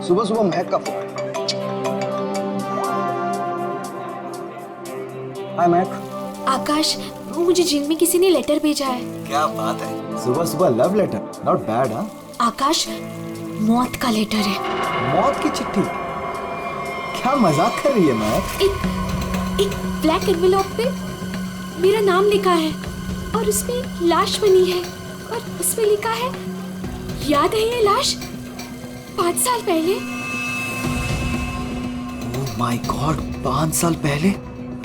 सुबह सुबह महक का फोन। हाय महक। आकाश, मुझे जिम में किसी ने लेटर भेजा है। क्या बात है, सुबह सुबह लव लेटर, नॉट बैड। हाँ आकाश, मौत का लेटर है। मौत की चिट्ठी? क्या मजाक कर रही है महक? एक ब्लैक एनवेलप पे मेरा नाम लिखा है और उसमें लाश बनी है और उसमें लिखा है, याद है ये लाश 5 साल पहले? ओह माय गॉड, 5 साल पहले?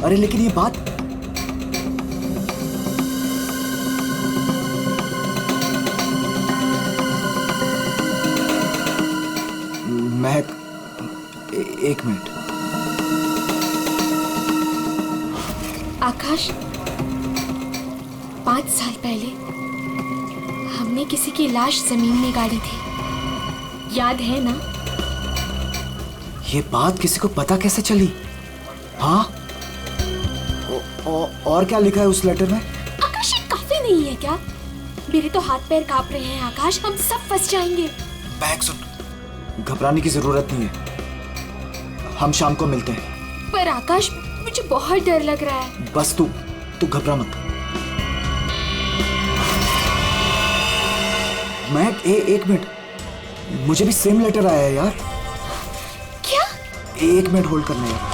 अरे लेकिन ये बात महक, एक मिनट। आकाश, 5 साल पहले हमने किसी की लाश जमीन में गाड़ी थी, याद है ना? ये बात किसी को पता कैसे चली? हाँ, और क्या लिखा है उस लेटर में? आकाश, ये काफी नहीं है क्या? मेरे तो हाथ पैर कांप रहे हैं आकाश, हम सब फंस जाएंगे। महक सुन, घबराने की जरूरत नहीं है, हम शाम को मिलते हैं। पर आकाश, मुझे बहुत डर लग रहा है। बस तू घबरा मत। महक, एक मिनट, मुझे भी सेम लेटर आया है यार। क्या? एक मिनट होल्ड करना है।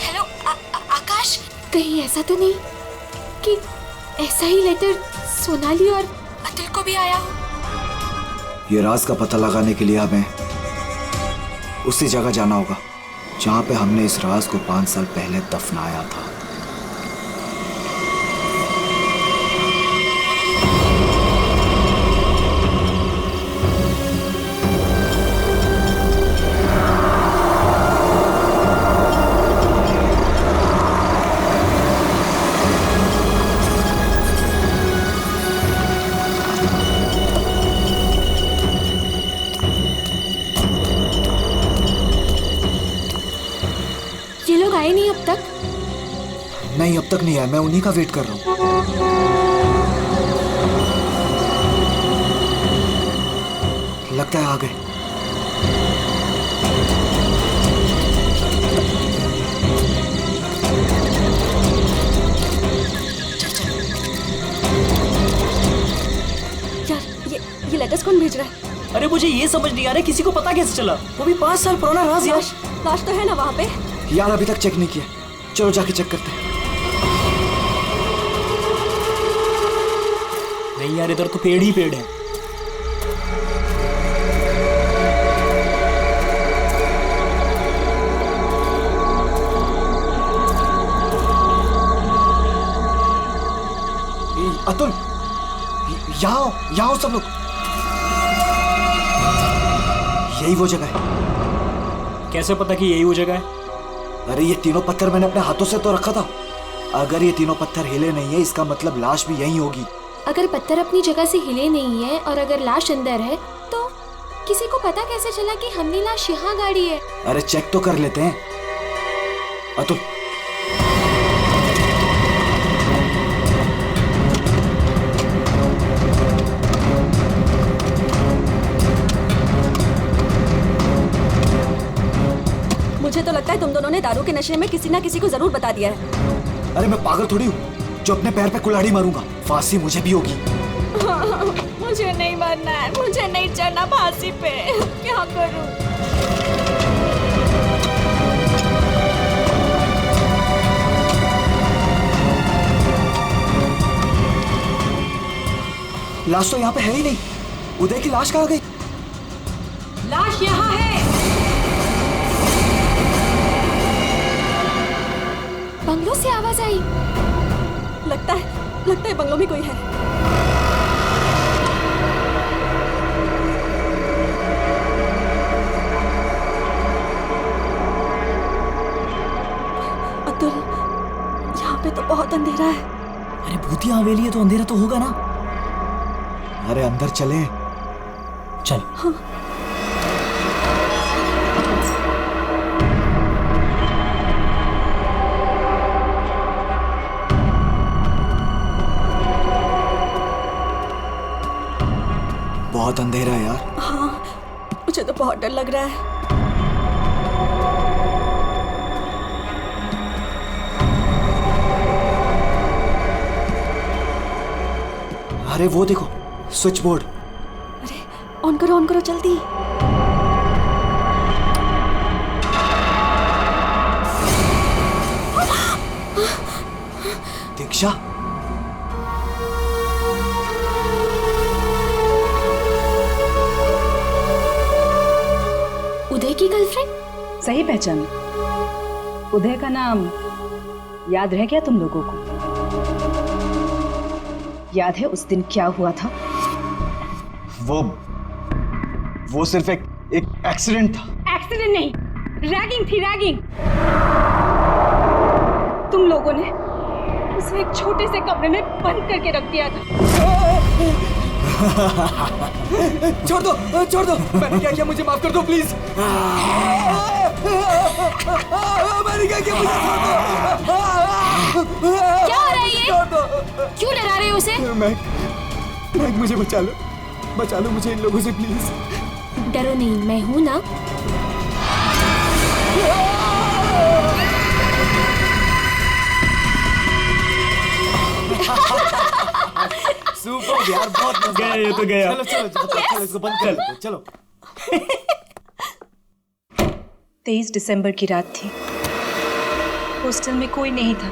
हेलो आकाश, कहीं ऐसा तो नहीं कि ऐसा ही लेटर सोनाली और अतुल को भी आया हो? ये राज का पता लगाने के लिए हमें उसी जगह जाना होगा जहां पे हमने इस राज को 5 साल पहले दफनाया था। ये लोग आए नहीं अब तक? नहीं, अब तक नहीं आया, मैं उन्हीं का वेट कर रहा हूं। लगता है आ गए। यार, ये लेटर्स कौन भेज रहा है? अरे मुझे ये समझ नहीं आ रहा किसी को पता कैसे चला, वो भी 5 साल पुराना राज यार। लाश तो है ना वहाँ पे? यार अभी तक चेक नहीं किया, चलो जाके चेक करते हैं। नहीं यार, इधर तो पेड़ ही पेड़ है। अतुल, यहाँ आओ सब लोग। यही वो जगह है। कैसे पता कि यही वो जगह है? अरे ये तीनों पत्थर मैंने अपने हाथों से तो रखा था। अगर ये तीनों पत्थर हिले नहीं है, इसका मतलब लाश भी यहीं होगी। अगर पत्थर अपनी जगह से हिले नहीं है और अगर लाश अंदर है, तो किसी को पता कैसे चला कि हमने लाश यहाँ गाड़ी है? अरे चेक तो कर लेते हैं। अतुल, मुझे तो लगता है तुम दोनों ने दारू के नशे में किसी ना किसी को जरूर बता दिया है। अरे मैं पागल थोड़ी हूँ जो अपने पैर पे कुल्हाड़ी मारूंगा। फांसी मुझे भी होगी। मुझे नहीं मरना है, मुझे नहीं चढ़ना फांसी पे। क्या करूं? लाश तो यहाँ पे है ही नहीं। उदय की लाश कहाँ गई? लाश यहाँ है। बंगलों से आवाज आई। लगता है बंगलों में कोई है। अतुल, यहाँ पे तो बहुत अंधेरा है। अरे भूतिया हवेली है तो अंधेरा तो होगा ना। अरे अंदर चले। चल। हाँ। बहुत अंधेरा है यार। हाँ, मुझे तो बहुत डर लग रहा है। अरे वो देखो, स्विच बोर्ड। अरे ऑन करो जल्दी। दीक्षा, उदय की गर्लफ्रेंड? सही पहचान। उदय का नाम याद रह गया तुम लोगों को? याद है उस दिन क्या हुआ था? वो सिर्फ एक एक्सीडेंट था। एक्सीडेंट नहीं, रैगिंग थी, रैगिंग। तुम लोगों ने उसे एक छोटे से कमरे में बंद करके रख दिया था। छोड़ दो, मैंने क्या किया, मुझे माफ कर दो प्लीज। मैंने क्या किया, मुझे छोड़ दो। क्या हो रहा है ये? क्यों डरा रहे हो उसे? मैक, मुझे बचा लो मुझे इन लोगों से प्लीज। डरो नहीं, मैं हूं ना। सुपर यार, बहुत मजा गया ये तो गया। चलो इसको बंद कर लो, चलो। 23 दिसंबर की रात थी। हॉस्टल में कोई नहीं था।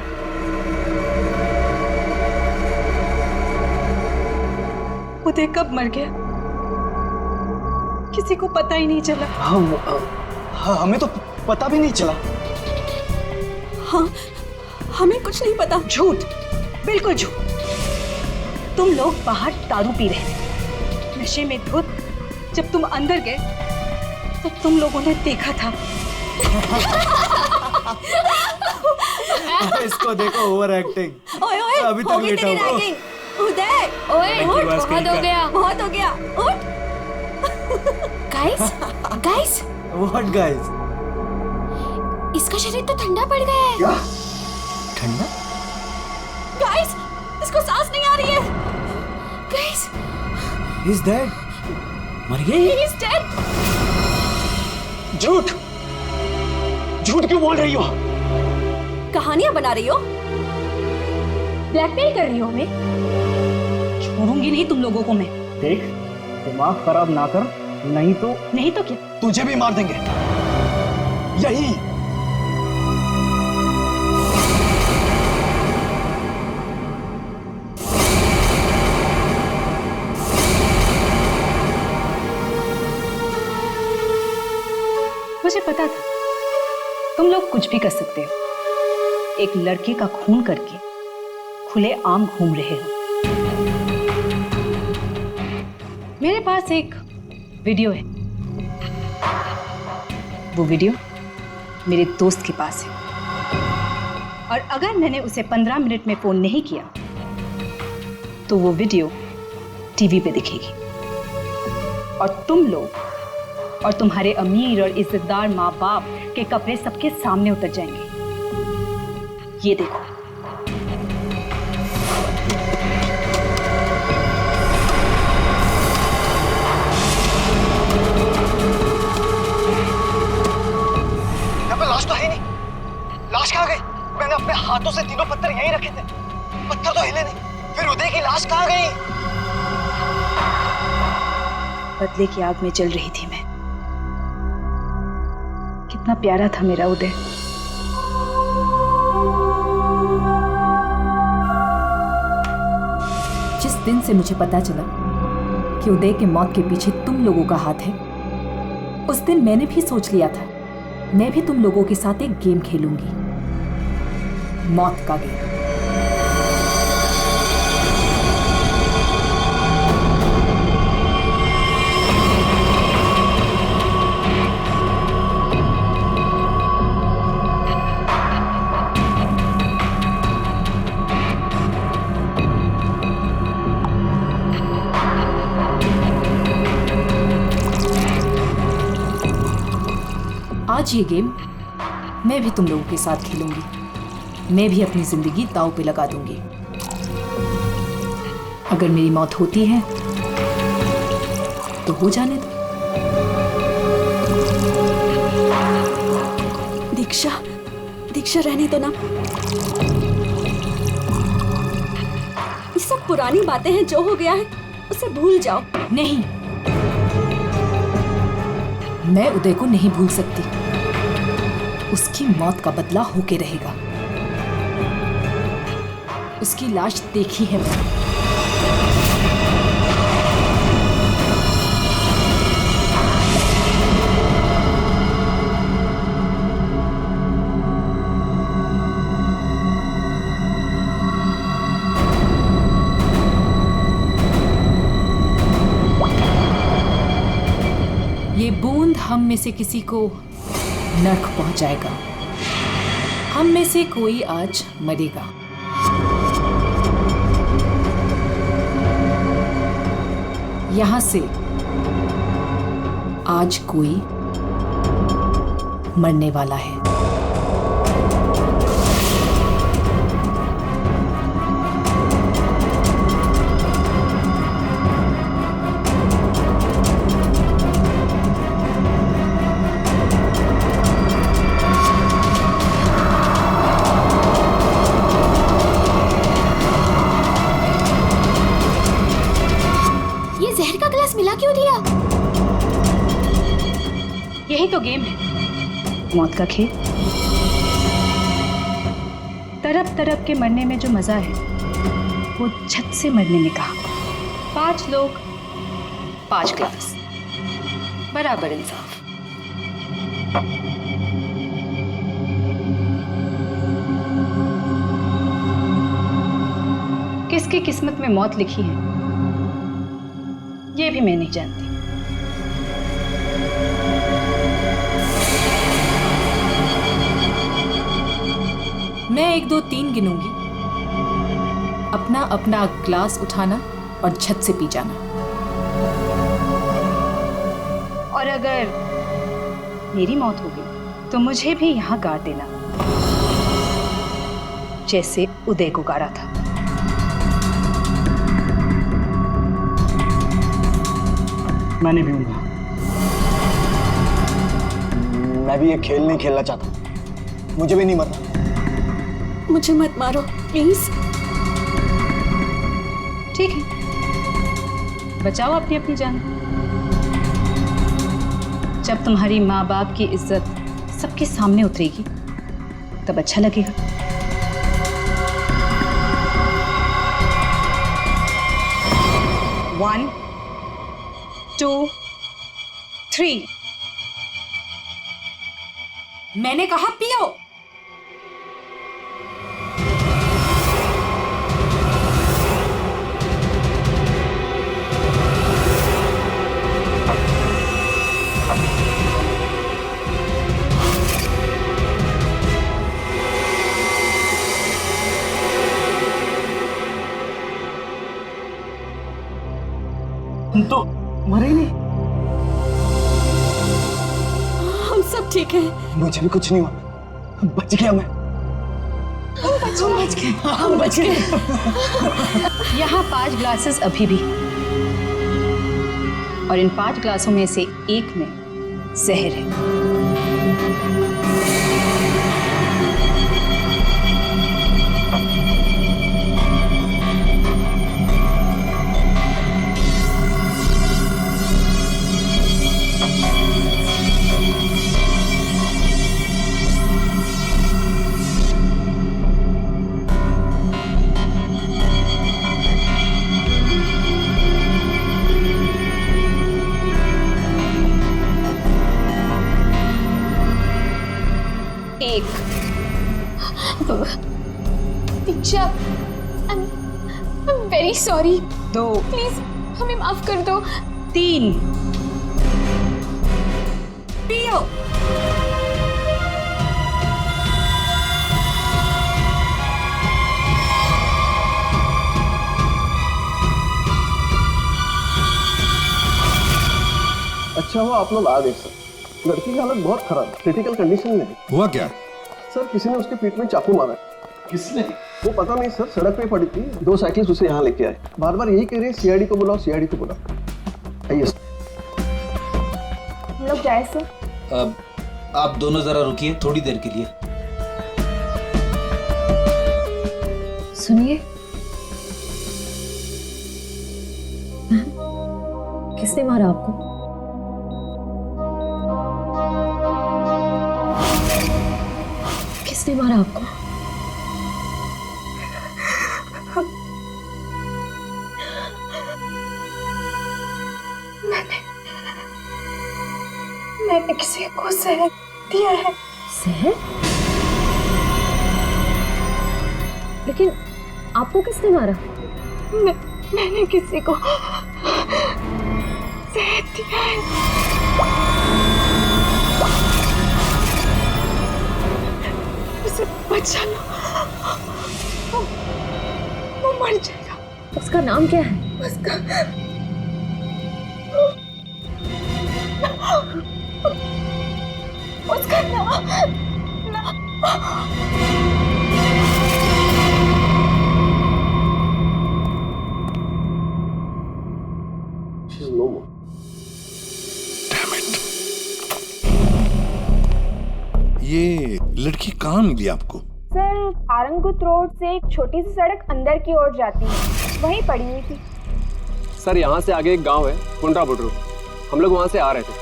उदय कब मर गया किसी को पता ही नहीं चला। हाँ, हमें तो पता भी नहीं चला। हाँ, हमें कुछ नहीं पता। झूठ, बिल्कुल झूठ। तुम लोग बाहर दारू पी रहे थे, नशे में धुत। जब तुम अंदर गए तो तुम लोगों ने देखा था। इसको देखो, ओवर एक्टिंग। ओए अभी तक होगी लेटा तेरी हुआ। रैगिंग। उदय, ओए, उठ, बहुत हो गया। उठ। Guys, what guys? इसका शरीर तो ठंडा पड़ गया है। क्या ठंडा? गाइस, इसको सांस नहीं आ रही है। Guys, He's dead. मर गई? He is dead. झूठ क्यों बोल रही हो? कहानियां बना रही हो? ब्लैकमेल कर रही हो हमें? छोड़ूंगी नहीं तुम लोगों को मैं। देख, दिमाग खराब ना कर, नहीं तो क्या? तुझे भी मार देंगे। यही मुझे पता था तुम लोग कुछ भी कर सकते हो। एक लड़के का खून करके खुले आम घूम रहे हो। मेरे पास एक वीडियो है। वो वीडियो मेरे दोस्त के पास है, और अगर मैंने उसे 15 मिनट में फोन नहीं किया तो वो वीडियो टीवी पे दिखेगी, और तुम लोग और तुम्हारे अमीर और इज्जतदार माँ बाप के कपड़े सबके सामने उतर जाएंगे। ये देखो। यहाँ पे लाश तो है नहीं। लाश कहाँ गई? मैंने अपने हाथों से तीनों पत्थर यहीं रखे थे, पत्थर तो हिले नहीं। फिर उदय की लाश कहाँ गई? बदले की आग में जल रही थी मैं। कितना प्यारा था मेरा उदय। जिस दिन से मुझे पता चला कि उदय की मौत के पीछे तुम लोगों का हाथ है, उस दिन मैंने भी सोच लिया था मैं भी तुम लोगों के साथ एक गेम खेलूंगी, मौत का गेम। आज ये गेम मैं भी तुम लोगों के साथ खेलूंगी। मैं भी अपनी जिंदगी दांव पे लगा दूंगी। अगर मेरी मौत होती है तो हो जाने दो। दीक्षा, दीक्षा रहने दो ना। ये सब पुरानी बातें हैं, जो हो गया है उसे भूल जाओ। नहीं, मैं उदय को नहीं भूल सकती। उसकी मौत का बदला होके रहेगा। उसकी लाश देखी है मैंने। ये बूंद हम में से किसी को नर्क पहुंचाएगा। हम में से कोई आज मरेगा। यहां से आज कोई मरने वाला है। जहर का ग्लास मिला क्यों दिया? यही तो गेम है, मौत का खेल। तरफ तरफ के मरने में जो मजा है वो छत से मरने में कहा। 5 लोग 5 ग्लास, बराबर इंसाफ। किसकी किस्मत में मौत लिखी है ये भी मैं नहीं जानती। मैं 1 2 3 गिनूंगी। अपना अपना ग्लास उठाना और छत से पी जाना। और अगर मेरी मौत हो गई तो मुझे भी यहां गाड़ देना, जैसे उदय को गाड़ा था। मैं नहीं पीऊंगा। मैं भी ये खेल नहीं खेलना चाहता। मुझे भी नहीं मरना। मुझे मत मारो प्लीज। ठीक है, बचाओ अपनी अपनी जान। जब तुम्हारी माँ बाप की इज्जत सबके सामने उतरेगी तब अच्छा लगेगा। One, 2, 3। मैंने कहा पियो। तो मरे ही नहीं। हम सब ठीक है। मुझे भी कुछ नहीं हुआ। बच गया मैं। हम बच गए। यहाँ 5 ग्लासेस अभी भी, और इन 5 ग्लासों में से एक में जहर है। दीक्षा, I'm very sorry। 2, प्लीज हमें माफ कर दो। 3। पियो। अच्छा हुआ आप लोग आ गए सर। लड़की की हालत बहुत खराब, क्रिटिकल कंडीशन में है। हुआ क्या? सर किसी ने उसके पीठ में चाकू मारा है। किसने? वो पता नहीं सर, सड़क पे पड़ी थी। 2 साइकिलिस्ट उसे यहाँ लेके आए। बार बार यही कह रहे हैं सीआईडी को बुलाओ, सीआईडी को बुलाओ। आइए सर। लोग जाए सर? अब आप दोनों जरा रुकिए थोड़ी देर के लिए। सुनिए, किसने मारा आपको? किसने मारा आपको? मैंने किसी को जहर दिया है। जहर? लेकिन आपको किसने मारा? मैंने किसी को जहर दिया है। उसे बचा लो, वो मर जाएगा। उसका नाम क्या है? उसका नाम She's no more. ये लड़की कहाँ मिली आपको? सर, आरंगुत रोड से एक छोटी सी सड़क अंदर की ओर जाती है, वहीं पड़ी हुई थी। सर, यहाँ से आगे एक गांव है कुंडा बुडरू, हम लोग वहां से आ रहे थे।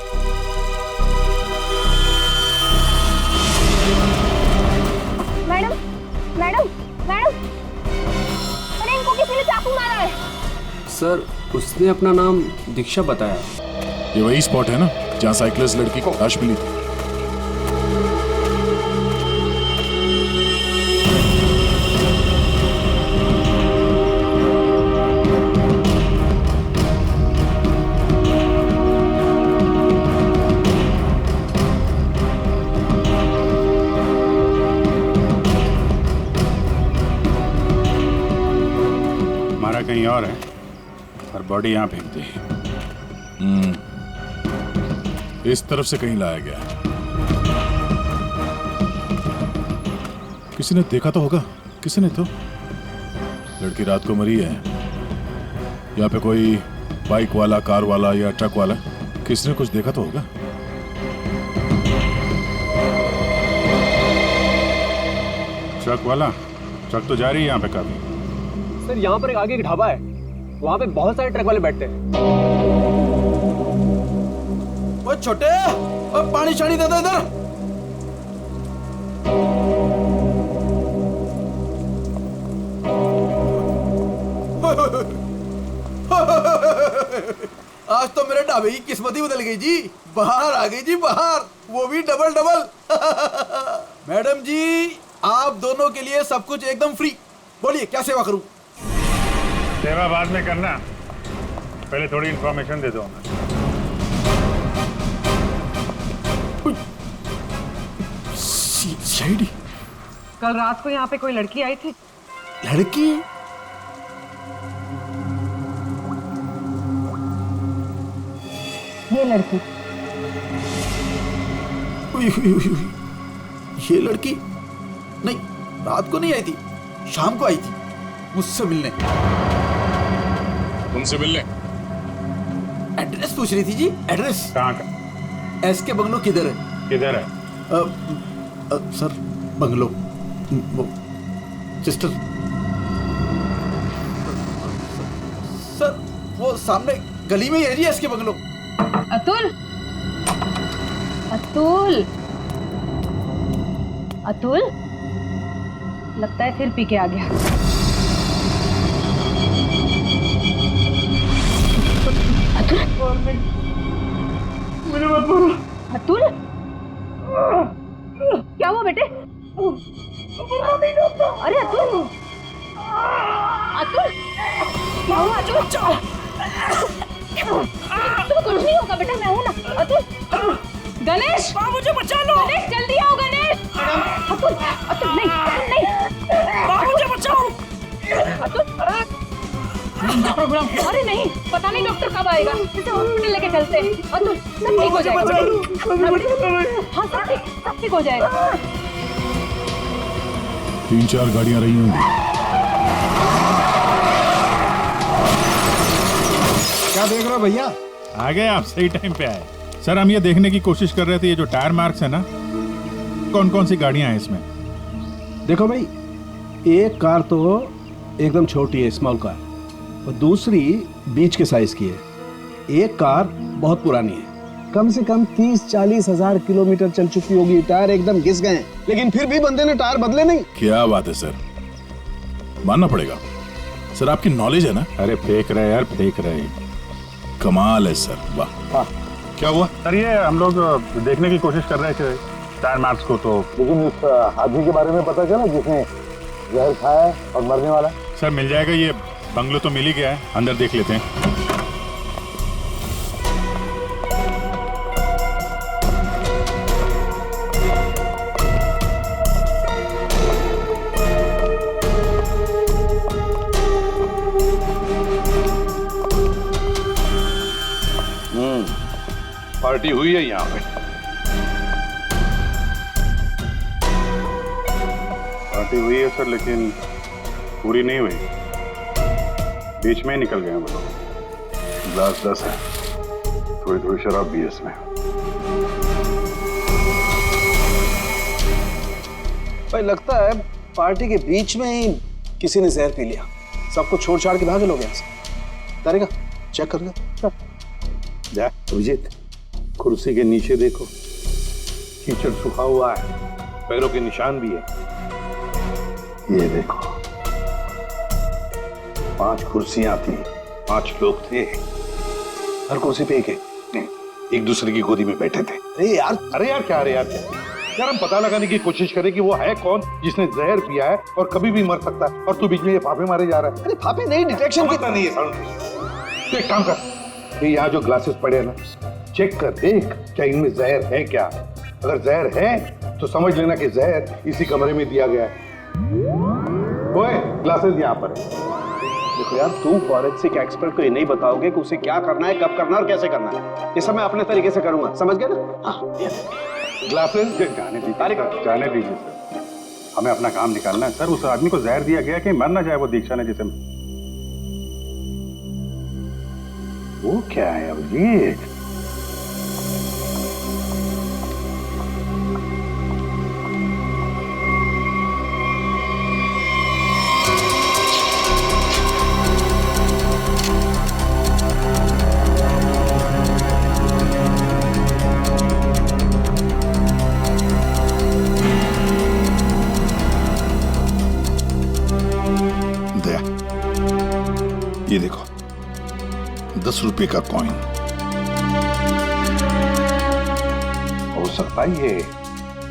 मैडम मैडम मैडम, अरे इनको किसी ने चाकू मारा है। सर, उसने अपना नाम दीक्षा बताया। ये वही स्पॉट है ना जहाँ साइकिलिस्ट लड़की को लाश मिली थी? मारा कहीं और है और बॉडी यहाँ फेंक दी। इस तरफ से कहीं लाया गया है। किसी ने देखा तो होगा, किसी ने तो। लड़की रात को मरी है। यहाँ पे कोई बाइक वाला, कार वाला या ट्रक वाला, किसी ने कुछ देखा तो होगा। ट्रक वाला? ट्रक तो जा रही है यहाँ पे काफी। सर, यहाँ पर एक आगे एक ढाबा है, वहाँ पे बहुत सारे ट्रक वाले बैठते हैं। वो छोटे, वो पानी शानी दे दो इधर। आज तो मेरे ढाबे की किस्मत ही बदल गई जी। बाहर आ गई जी, बाहर, वो भी डबल डबल। मैडम जी, आप दोनों के लिए सब कुछ एकदम फ्री। बोलिए क्या सेवा करूं? सेवा बाद में करना, पहले थोड़ी इंफॉर्मेशन दे दो। सीआईडी? कल रात को यहाँ पे कोई लड़की आई थी। लड़की? ये लड़की। ये लड़की? नहीं, रात को नहीं आई थी, शाम को आई थी मुझसे मिलने। उनसे मिलने? एड्रेस पूछ रही थी जी। एड्रेस कहाँ का? एसके बंगलो किधर है? किधर है? सर, बंगलो वो सिस्टर। सर, वो सामने गली में ही है जी एसके बंगलो। अतुल, अतुल, अतुल, लगता है फिर पी के आ गया। अतुल, मुझे मत बोलो। अतुल, क्या हुआ बेटे? अरे अतुल, अतुल, क्या हुआ अतुल? तुम कुछ नहीं होगा बेटा, मैं हूं ना। अतुल, गणेश, मुझे बचा लो। गणेश जल्दी आओ गणेश। अतुल, अतुल नहीं, नहीं, मुझे बचाओ। अतुल, अरे नहीं, पता नहीं डॉक्टर कब आएगा, इसे हॉस्पिटल लेके चलते हैं। अतुल, सब ठीक हो जाएगा। हाँ, सब ठीक हो जाएगा। 3-4 गाड़ियां रही होंगी। क्या देख रहे हो भैया? आ गए आप, सही टाइम पे आए। सर हम ये देखने की कोशिश कर रहे थे ये जो टायर मार्क्स है ना, कौन कौन सी गाड़ियां हैं इसमें। देखो भाई, एक कार तो एकदम छोटी है, स्मॉल कार, और दूसरी बीच के साइज की है। एक कार बहुत पुरानी है, कम से कम 30-40 हजार किलोमीटर चल चुकी होगी, टायर एकदम घिस गए हैं, लेकिन फिर भी बंदे ने टायर बदले नहीं। क्या बात है सर, मानना पड़ेगा सर, आपकी नॉलेज है ना। अरे फेंक रहे यार, फेंक रहे, कमाल है सर, वाह। क्या हुआ सर? ये हम लोग देखने की कोशिश कर रहे थे टायर मार्क्स को, तो लेकिन उस आदमी के बारे में पता चला जिसने जहर खाया है और मरने वाला। सर मिल जाएगा, ये बंगलो तो मिल ही गया है, अंदर देख लेते हैं। पार्टी हुई है यहाँ पे। पार्टी हुई है सर, लेकिन पूरी नहीं हुई, बीच में ही निकल गए वो लोग। ग्लास 10 है, थोड़ी थोड़ी शराब भी है इसमें। भाई लगता है पार्टी के बीच में ही किसी ने जहर पी लिया, सबको छोड़ छाड़ के भागे लोग यहाँ से। तारिका चेक कर ले। जा अभिजीत, कुर्सी के नीचे देखो, कीचड़ सूखा हुआ है, पैरों के निशान भी है। ये देखो, 5 कुर्सियां थी, 5 लोग थे, हर कुर्सी पे एक दूसरे की गोदी में बैठे थे। अरे यार क्या यार, हम पता लगाने की कोशिश करें कि वो है कौन जिसने जहर पिया है और कभी भी मर सकता है, और तू बीच में ये फाफे मारे जा रहा है। अरे फाफे नहीं, डिटेक्शन की नहीं है साउंड। तो एक काम कर, ये यहाँ जो ग्लासेस पड़े हैं ना, चेक कर देख क्या इनमें जहर है क्या। अगर जहर है तो समझ लेना कि जहर इसी कमरे में दिया गया है। ओए, ग्लासेस यहाँ पर है। देखो यार, तू फॉरेंसिक एक्सपर्ट को ये नहीं बताओगे कि उसे क्या करना है, कब करना है और कैसे करना है। ये सब मैं अपने तरीके से करूंगा, समझ गए ना? हाँ, ग्लासेस जाने दीजिए, जाने दीजिए सर, हमें अपना काम निकालना है सर। उस आदमी को जहर दिया गया कि मर ना जाए वो दीक्षा ने जिसे। वो क्या है अभिजीत? ये देखो, 10 रुपए का कॉइन। हो सकता है ये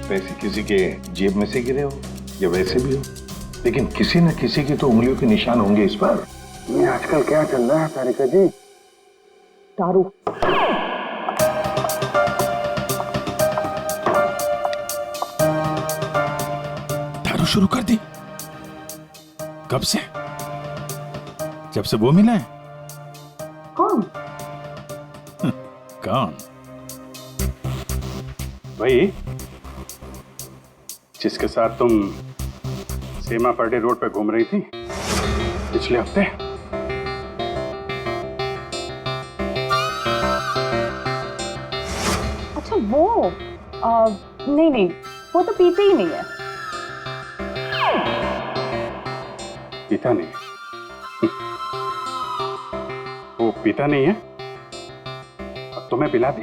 पैसे किसी के जेब में से गिरे हो या वैसे भी हो, लेकिन किसी न किसी की तो उंगलियों के निशान होंगे इस पर। ये आजकल क्या चल रहा है तारिका जी? दारू। दारू शुरू कर दी? कब से? जब से वो मिला है? कौन? कौन? भाई, जिसके साथ तुम सीमा पर्डे रोड पे घूम रही थी पिछले हफ्ते। अच्छा वो नहीं, वो तो पीते ही नहीं है। पीता नहीं? वो पीता नहीं है? अब तुम्हें पिला दे।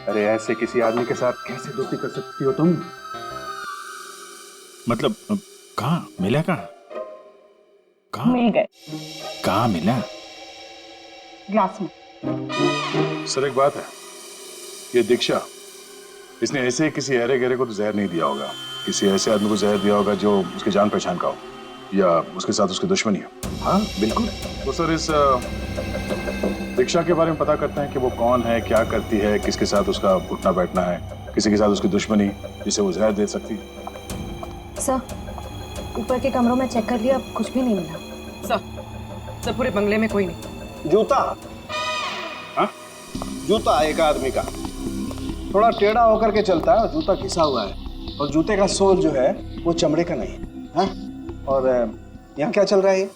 अरे ऐसे किसी आदमी के साथ कैसे दोस्ती कर सकती हो तुम? मतलब कहाँ मिला? कहाँ मिल गए? कहाँ मिला? ग्लास में। सर एक बात है, ये दीक्षा, इसने ऐसे ही किसी अहरे गहरे को तो जहर नहीं दिया होगा, किसी ऐसे आदमी को जहर दिया होगा जो उसके जान पहचान का हो या उसके साथ उसकी दुश्मनी हो। हाँ बिल्कुल। तो सर इस दीक्षा के बारे में पता करते हैं कि वो कौन है, क्या करती है, किसके साथ उसका उठना बैठना है, किसी के साथ उसकी दुश्मनी जिसे वो जहर दे सकती है। सर, ऊपर के कमरों में चेक कर लिया, कुछ भी नहीं मिला। सर पूरे बंगले में कोई नहीं। जूता? हाँ? जूता एक आदमी का, थोड़ा टेढ़ा होकर के चलता है और जूता घिसा हुआ है, और जूते का सोल जो है वो चमड़े का नहीं है। और यहाँ क्या चल रहा है?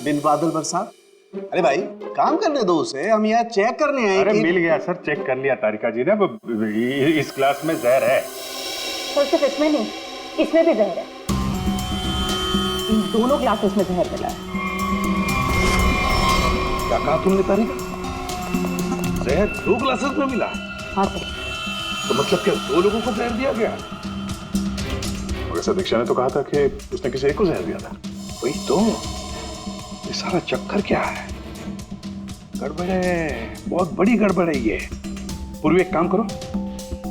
बिन बादल बरसात, अरे भाई काम करने दो उसे, हम यहाँ चेक करने आए। अरे मिल गया सर, चेक कर लिया तारिका जी ने। इस ग्लास में जहर है। सर सिर्फ इसमें नहीं, इसमें भी जहर है। इन दोनों ग्लासेस में जहर मिला है। क्या कहा तुमने तारिका? जहर 2 ग्लासेस में मिला? हाँ सर। तो मतलब क्या 2 लोगों को जहर दिया गया? वैसे दीक्षा ने तो कहा था कि उसने किसी एक को जहर दिया था। वही तो, ये सारा चक्कर क्या है? गड़बड़ है, बहुत बड़ी गड़बड़ है ये। पूर्वी एक काम करो,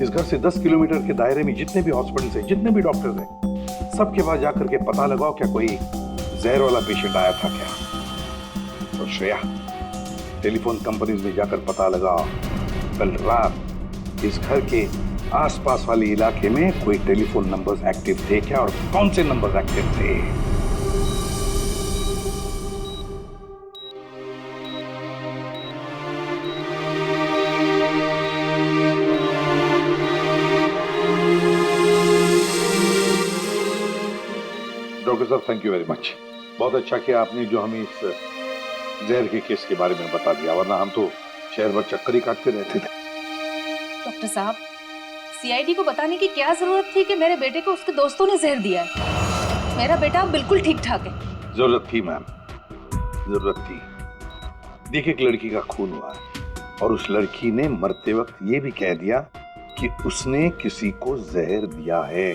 इस घर से 10 किलोमीटर के दायरे में जितने भी हॉस्पिटल्स हैं, जितने भी डॉक्टर्स हैं, सबके पास जाकर के पता लगाओ क्या कोई जहर वाला पेशेंट आया था क्या। और श्रेया, टेलीफोन कंपनीज में जाकर पता लगाओ कल रात इस घर के आसपास वाले इलाके में कोई टेलीफोन नंबर्स एक्टिव थे क्या, और कौन से नंबर्स एक्टिव थे। डॉक्टर साहब, थैंक यू वेरी मच। बहुत अच्छा किया आपने जो हमें इस जहर के केस के बारे में बता दिया, वरना हम तो शहर भर चक्कर ही काटते रहते थे। डॉक्टर साहब, सीआईडी को बताने की क्या जरूरत थी कि मेरे बेटे को उसके दोस्तों ने जहर दिया है। मेरा बेटा अब बिल्कुल ठीक ठाक है। जरूरत थी मैम, जरूरत थी। देखिए, एक लड़की का खून हुआ है और उस लड़की ने मरते वक्त ये भी कह दिया कि उसने किसी को जहर दिया है।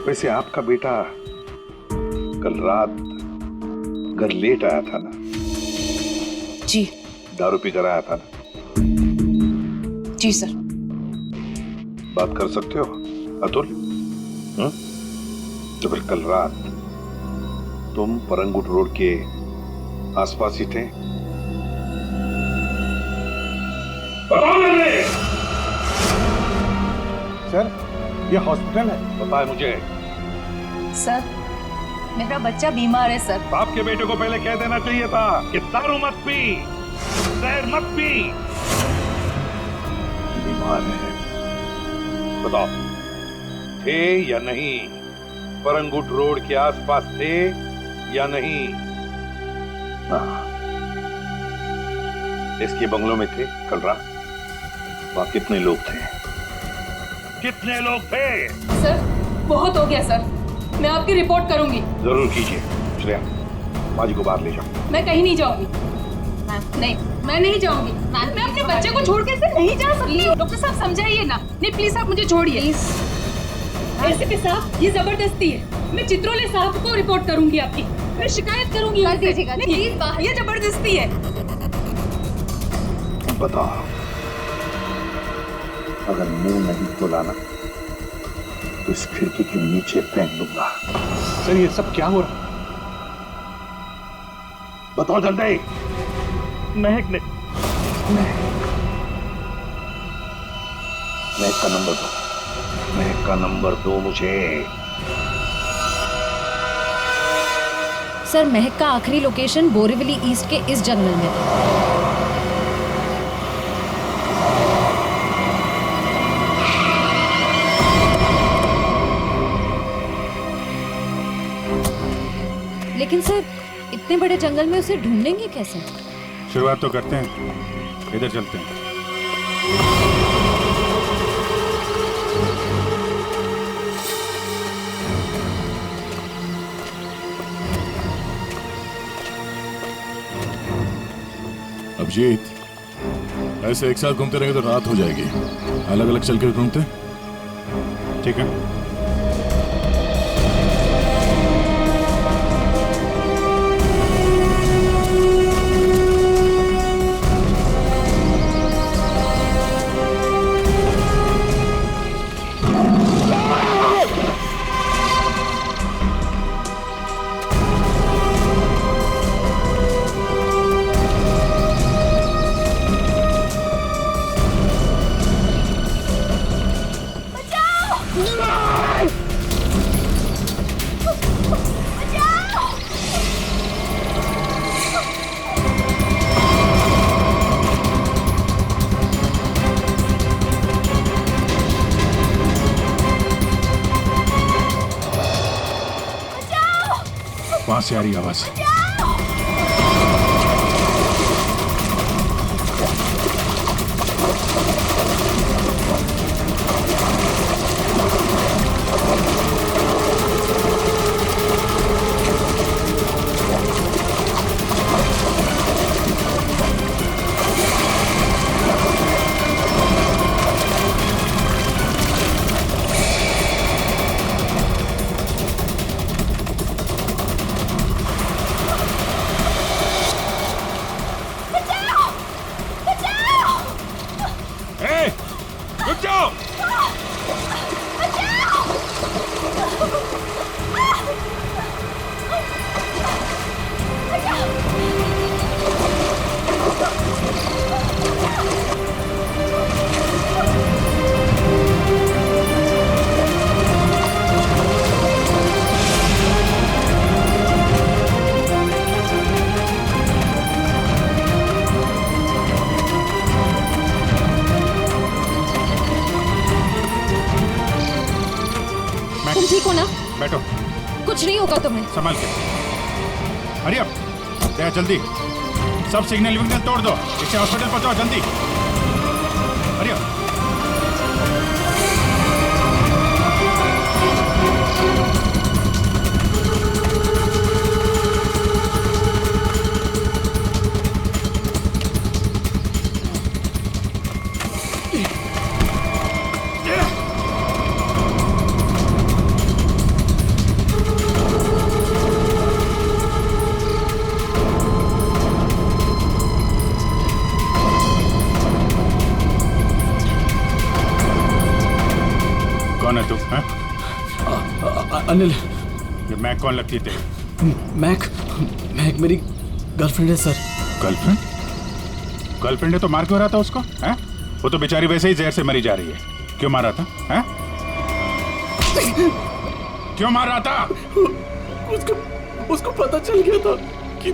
वैसे आपका बेटा कल रात घर लेट आया था ना? जी। दारू पीकर आया था ना? जी सर। बात कर सकते हो अतुल? तो फिर कल रात तुम परंगुट रोड के आसपास ही थे? सर, ये हॉस्पिटल है। पता है मुझे। सर, मेरा बच्चा बीमार है सर। बाप के बेटे को पहले कह देना चाहिए था कि दारू मत पी, जहर मत पी। बीमार है, बताओ थे या नहीं? परंगुट रोड के आसपास थे या नहीं? इसके बंगलों में थे कल रात? वहां कितने लोग थे? कितने लोग थे? सर, बहुत हो गया सर, मैं आपकी रिपोर्ट करूंगी। जरूर कीजिए। श्रेया, माजी को बाहर ले जाओ। मैं कहीं नहीं जाऊंगी। नहीं, मैं नहीं जाऊंगी। मैं अपने बच्चे को छोड़ के ऐसे नहीं जा सकती। डॉक्टर साहब समझाइए ना। नहीं प्लीज आप मुझे छोड़िए। एसीपी साहब, ये जबरदस्ती है। मैं चित्रोले साहब को रिपोर्ट करूंगी आपकी। मैं शिकायत करूंगी। प्लीज, ये जबरदस्ती है। बताओ, अगर मुंह नहीं खोला ना तो इस खिड़की के नीचे फेंक दूंगा। सर, ये सब क्या हो रहा? बताओ जल्दी। महक ने। महक का नंबर दो, महक का नंबर दो मुझे। सर, महक का आखिरी लोकेशन बोरीवली ईस्ट के इस जंगल में था। लेकिन सर, इतने बड़े जंगल में उसे ढूंढेंगे कैसे? शुरुआत तो करते हैं, इधर चलते हैं। अभिजीत, ऐसे एक साथ घूमते रहेंगे तो रात हो जाएगी। अलग अलग चल के घूमते, ठीक है? वहां से आ रही आवाज। जाओ। तुम ठीक हो ना? बैठो। कुछ नहीं होगा तुम्हें। संभाल के। हरी अप, दया जल्दी। सब सिग्नल विग्नल तोड़ दो, इसे हॉस्पिटल पहुंचाओ जल्दी। Hurry up. कौन है तू? अनिल। ये मैक कौन लगती है तेरी? मैक मेरी गर्लफ्रेंड है सर। गर्लफ्रेंड? गर्लफ्रेंड है तो मार क्यों रहा था उसको? हैं? वो तो बेचारी वैसे ही जहर से मरी जा रही है। क्यों मार रहा था? हैं? क्यों मार रहा था? उसको पता चल गया था कि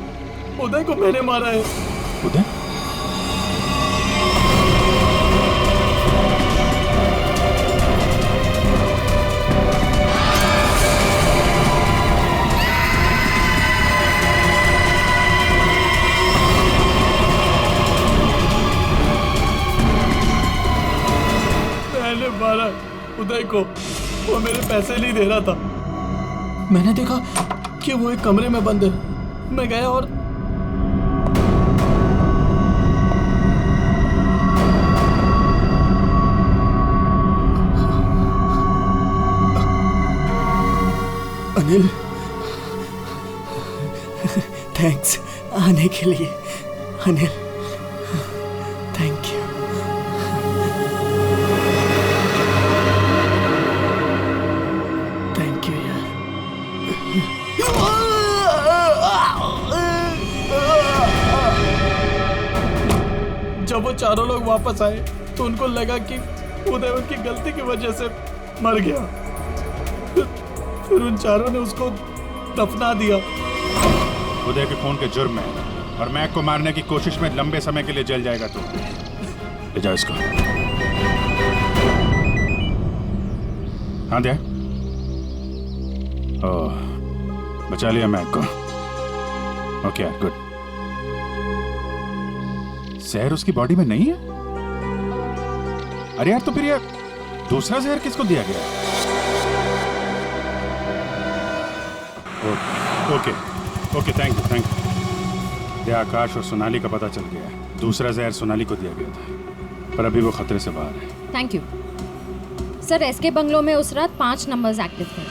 उदय को मैंने मारा है। उदय? मैंने मारा उदय को, वो मेरे पैसे नहीं दे रहा था। मैंने देखा कि वो एक कमरे में बंद है। मैं गया और अनिल, थैंक्स आने के लिए। Anil, thank you. Thank you यार। जब वो चारों लोग वापस आए तो उनको लगा कि उदय उनकी गलती की वजह से मर गया। फिर उन चारों ने उसको दफना दिया। उदय के खून के जुर्म में और मैक को मारने की कोशिश में लंबे समय के लिए जल जाएगा तू। ले जाओ इसको। हाँ दे। ओह, बचा लिया मैक को। Okay good. जहर उसकी बॉडी में नहीं है? अरे यार, तो फिर यार दूसरा जहर किसको दिया गया? Okay okay, thank you thank you. Akash और सोनाली का पता चल गया है। दूसरा जहर सोनाली को दिया गया था, पर अभी वो खतरे से बाहर है। Thank you sir. SK bungalow में उस रात 5 नंबर्स एक्टिव थे।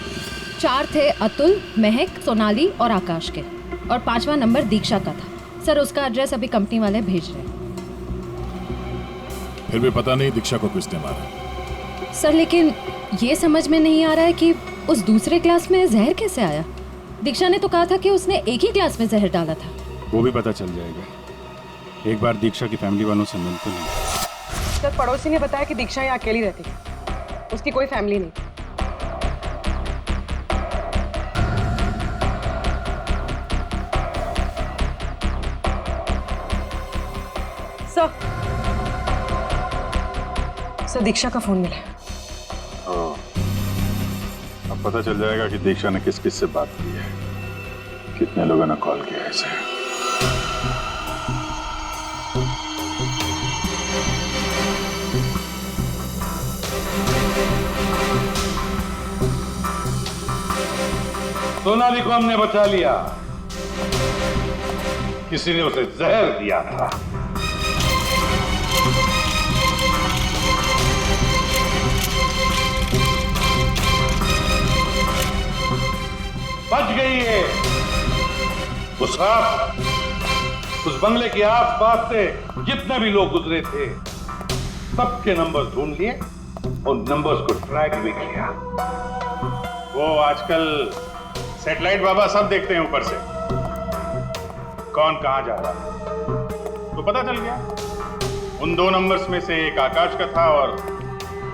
4 थे अतुल, महक, सोनाली और आकाश के, और 5वां नंबर दीक्षा का था। सर उसका एड्रेस अभी कंपनी वाले भेज रहे हैं। फिर भी पता नहीं दीक्षा को किसने मारा। सर लेकिन ये समझ में नहीं आ रहा है कि उस दूसरे क्लास में जहर कैसे आया। दीक्षा ने तो कहा था कि उसने एक ही क्लास में जहर डाला था। वो भी पता चल जाएगा। एक बार दीक्षा की फैमिली वालों से मिलते नहीं। सर पड़ोसी ने बताया कि दीक्षा यहाँ अकेली रहती है, उसकी कोई फैमिली नहीं। सर दीक्षा का फोन मिला। अब पता चल जाएगा कि दीक्षा ने किस किस से बात की है, कितने लोगों ने कॉल किया है इसे। सोनाली को हमने बचा लिया। किसी ने उसे जहर दिया था। बच गई है। उस रात उस बंगले के आसपास से जितने भी लोग गुजरे थे सबके नंबर ढूंढ लिए उन नंबर्स को ट्रैक भी किया। वो आजकल सैटेलाइट बाबा सब देखते हैं ऊपर से, कौन कहां जा रहा है तो पता चल गया। उन 2 नंबर्स में से एक आकाश का था और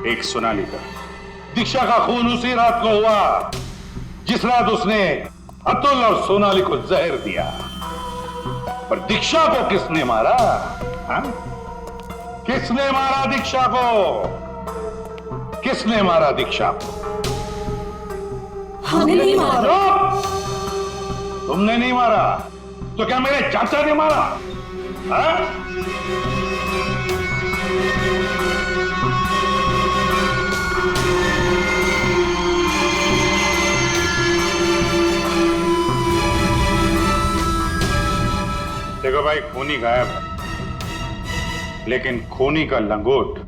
एक सोनाली का। दीक्षा का खून उसी रात को हुआ जिस रात उसने अतुल और सोनाली को जहर दिया। पर दीक्षा को किसने मारा? हाँ? किसने मारा दीक्षा को? किसने मारा दीक्षा को? हमने नहीं मारा। तुमने नहीं मारा तो क्या मेरे चाचा ने मारा? हाँ? देखो भाई, खूनी गायब है, लेकिन खूनी का लंगोट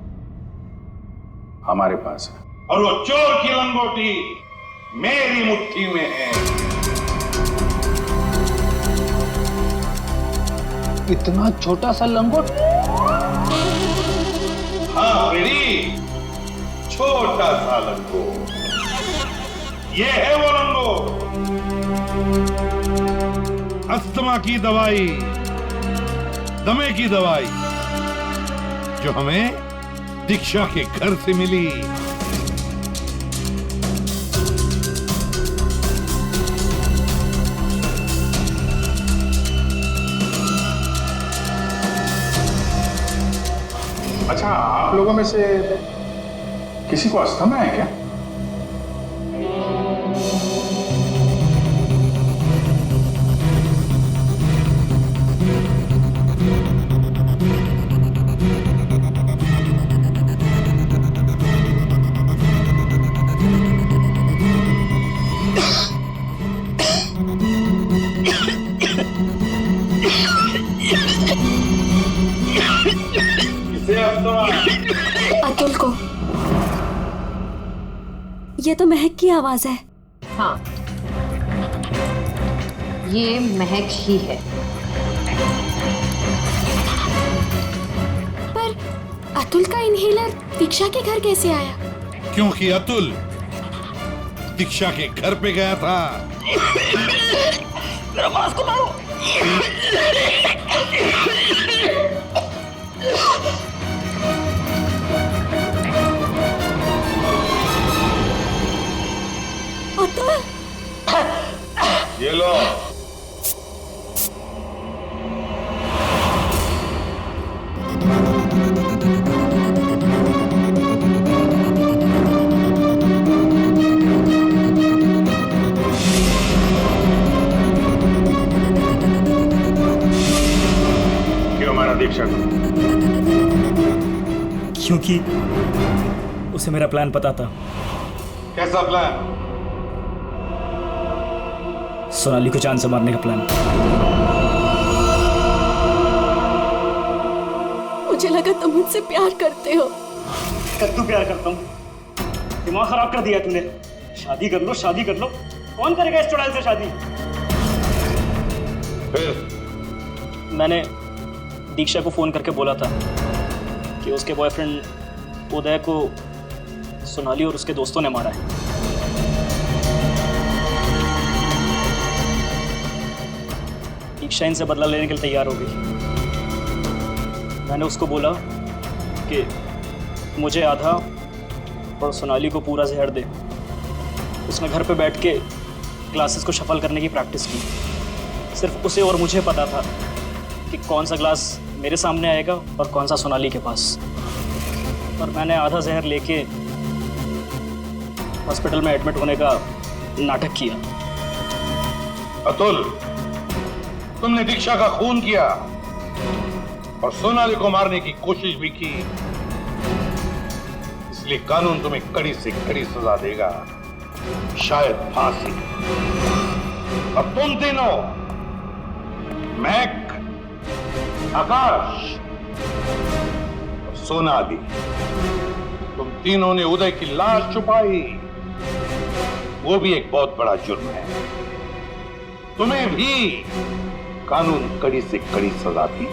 हमारे पास है। और वो चोर की लंगोटी मेरी मुट्ठी में है। इतना छोटा सा लंगोट? हाँ बेरी, छोटा सा लंगोट। ये है वो लंगोट। अस्थमा की दवाई, दमे की दवाई जो हमें दीक्षा के घर से मिली। अच्छा, आप लोगों में से किसी को अस्थमा है क्या? अतुल को। ये तो महक की आवाज है। हाँ, ये महक ही है। पर अतुल का इनहेलर दीक्षा के घर कैसे आया? क्योंकि अतुल दीक्षा के घर पे गया था। मेरा मास्क उतारो। अतुल, ये लो। क्यों मारा दीक्षा को? क्योंकि उसे मेरा प्लान पता था। कैसा प्लान? सोनाली को जान से मारने का प्लान। मुझे लगा तुम मुझसे प्यार करते हो। कद्दू प्यार करता हूँ? दिमाग खराब कर दिया तूने। शादी कर लो, शादी कर लो। कौन करेगा इस चुड़ैल से शादी? फिर मैंने दीक्षा को फोन करके बोला था कि उसके बॉयफ्रेंड उदय को सोनाली और उसके दोस्तों ने मारा है। दीक्षा इनसे बदला लेने के लिए तैयार हो गई। मैंने उसको बोला कि मुझे आधा और सोनाली को पूरा जहर दे। उसने घर पे बैठ के ग्लासेस को शफल करने की प्रैक्टिस की। सिर्फ उसे और मुझे पता था कि कौन सा ग्लास मेरे सामने आएगा और कौन सा सोनाली के पास। और मैंने आधा जहर लेके हॉस्पिटल में एडमिट होने का नाटक किया। अतुल, तुमने दीक्षा का खून किया और सोनाली को मारने की कोशिश भी की, इसलिए कानून तुम्हें कड़ी से कड़ी सजा देगा, शायद फांसी। अब तुम तीनों, महक, आकाश और सोनाली, तुम तीनों ने उदय की लाश छुपाई। वो भी एक बहुत बड़ा जुर्म है। तुम्हें भी कानून कड़ी से कड़ी सजा दी।